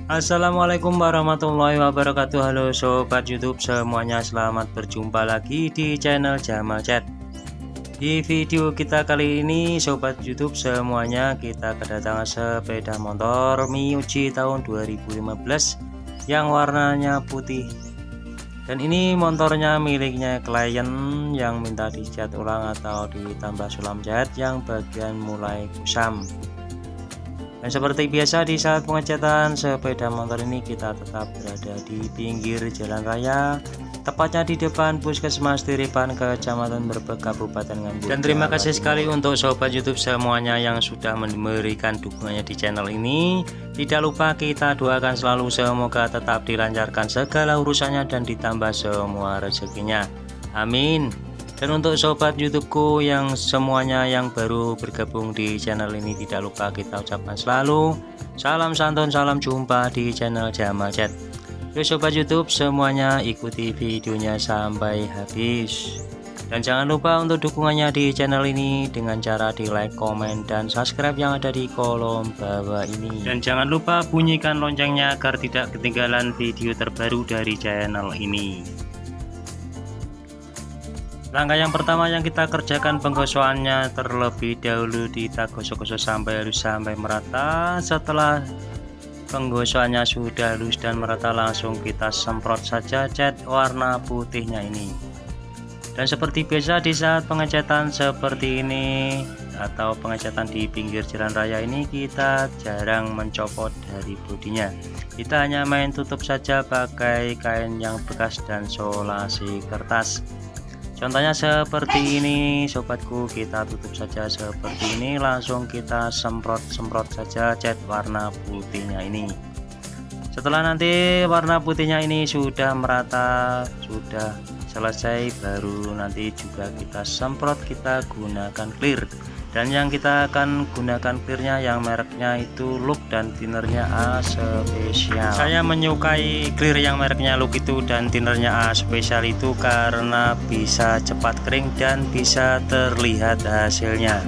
Assalamualaikum warahmatullahi wabarakatuh. Halo sobat YouTube semuanya, selamat berjumpa lagi di channel Jamal Chat. Di video kita kali ini sobat YouTube semuanya, kita kedatangan sepeda motor Miyuji tahun 2015 yang warnanya putih. Dan ini motornya miliknya klien yang minta dicat ulang atau ditambah sulam cat yang bagian mulai kusam. Dan seperti biasa di saat pengecatan sepeda motor ini kita tetap berada di pinggir jalan raya, tepatnya di depan Puskesmas Tiripan, Kecamatan Brebek, Kabupaten Nganjuk. Dan terima kasih sekali untuk sobat YouTube semuanya yang sudah memberikan dukungannya di channel ini. Tidak lupa kita doakan selalu semoga tetap dilancarkan segala urusannya dan ditambah semua rezekinya. Amin. Dan untuk sobat YouTubeku yang semuanya yang baru bergabung di channel ini, tidak lupa kita ucapkan selalu salam santun, salam jumpa di channel Jamal Chat. Yuk sobat YouTube semuanya, ikuti videonya sampai habis. Dan jangan lupa untuk dukungannya di channel ini dengan cara di like, komen, dan subscribe yang ada di kolom bawah ini. Dan jangan lupa bunyikan loncengnya agar tidak ketinggalan video terbaru dari channel ini. Langkah yang pertama yang kita kerjakan, penggosokannya terlebih dahulu kita gosok-gosok sampai halus sampai merata. Setelah penggosokannya sudah halus dan merata, langsung kita semprot saja cat warna putihnya ini. Dan seperti biasa di saat pengecatan seperti ini atau pengecatan di pinggir jalan raya ini, kita jarang mencopot dari bodinya. Kita hanya main tutup saja pakai kain yang bekas dan solasi kertas. Contohnya seperti ini sobatku, kita tutup saja seperti ini, langsung kita semprot saja cat warna putihnya ini. Setelah nanti warna putihnya ini sudah merata, sudah selesai, baru nanti juga kita semprot, kita gunakan clear. Dan yang kita akan gunakan clearnya yang mereknya itu Look dan tinernya A Special. Saya menyukai clear yang mereknya Look itu dan tinernya A Special itu karena bisa cepat kering dan bisa terlihat hasilnya.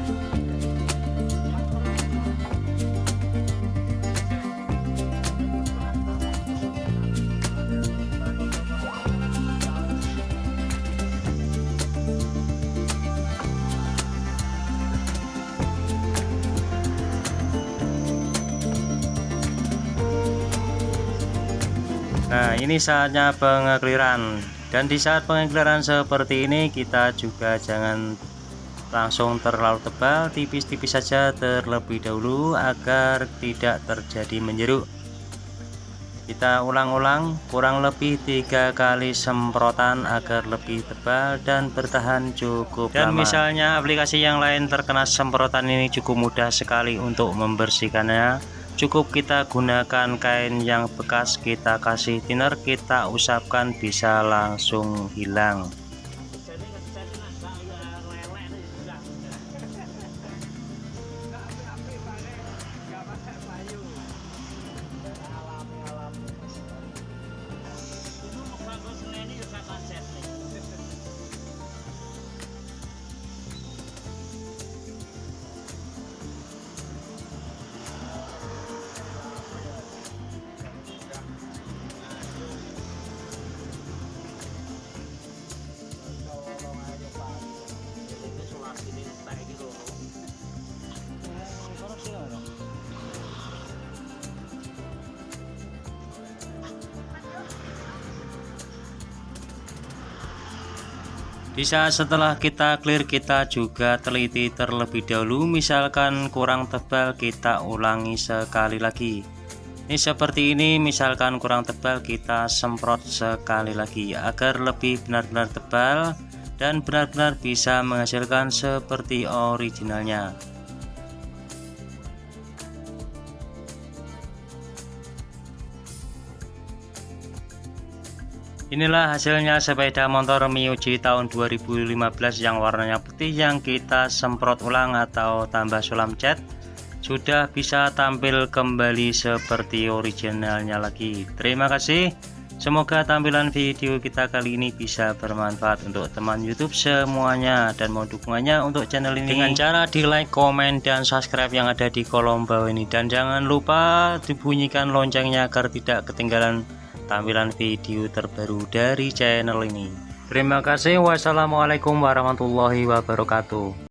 Nah, ini saatnya pengekliran. Dan di saat pengekliran seperti ini kita juga jangan langsung terlalu tebal, tipis-tipis saja terlebih dahulu agar tidak terjadi menjeruk. Kita ulang-ulang kurang lebih 3 kali semprotan agar lebih tebal dan bertahan cukup lama. Dan misalnya aplikasi yang lain terkena semprotan ini cukup mudah sekali untuk membersihkannya. Cukup kita gunakan kain yang bekas, kita kasih thinner, kita usapkan, bisa langsung hilang. Bisa setelah kita clear, kita juga teliti terlebih dahulu. Misalkan kurang tebal, kita ulangi sekali lagi. Ini seperti ini, misalkan kurang tebal, kita semprot sekali lagi agar lebih benar-benar tebal dan benar-benar bisa menghasilkan seperti originalnya. Inilah hasilnya sepeda motor Miyuji tahun 2015 yang warnanya putih yang kita semprot ulang atau tambah sulam cat. Sudah bisa tampil kembali seperti originalnya lagi. Terima kasih. Semoga tampilan video kita kali ini bisa bermanfaat untuk teman YouTube semuanya, dan mohon dukungannya untuk channel ini dengan cara di like, komen, dan subscribe yang ada di kolom bawah ini, dan jangan lupa dibunyikan loncengnya agar tidak ketinggalan tampilan video terbaru dari channel ini. Terima kasih. Wassalamualaikum warahmatullahi wabarakatuh.